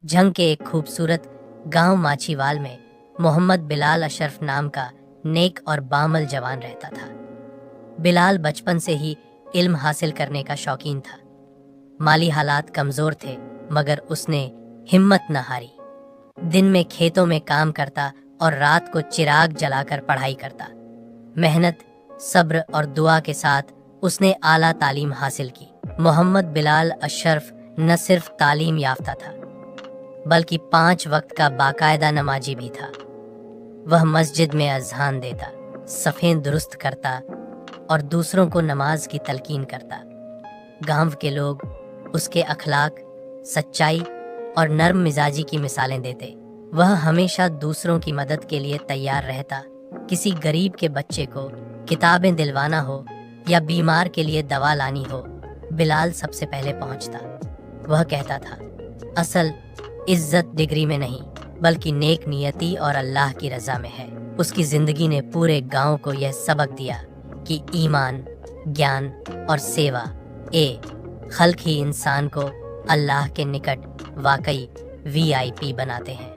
जंग के एक खूबसूरत गांव माछीवाल में मोहम्मद बिलाल अशरफ नाम का नेक और बामल जवान रहता था। बिलाल बचपन से ही इल्म हासिल करने का शौकीन था। माली हालात कमजोर थे, मगर उसने हिम्मत न हारी। दिन में खेतों में काम करता और रात को चिराग जलाकर पढ़ाई करता। मेहनत, सब्र और दुआ के साथ उसने आला तालीम हासिल की। मोहम्मद बिलाल अशरफ न सिर्फ तालीम याफ्ता था, बल्कि 5 वक्त का बाकायदा नमाजी भी था। वह मस्जिद में अज़ान देता, सफ़ें दुरुस्त करता और दूसरों को नमाज की तलकीन करता। गांव के लोग उसके अखलाक, सच्चाई और नर्म मिजाजी की मिसालें देते। वह हमेशा दूसरों की मदद के लिए तैयार रहता। किसी गरीब के बच्चे को किताबें दिलवाना हो या बीमार के लिए दवा लानी हो, बिलाल सबसे पहले पहुंचता। वह कहता था, असल इज्जत डिग्री में नहीं, बल्कि नेक नियति और अल्लाह की रजा में है। उसकी जिंदगी ने पूरे गांव को यह सबक दिया कि ईमान, ज्ञान और सेवा खल्क ही इंसान को अल्लाह के निकट वाकई VIP बनाते हैं।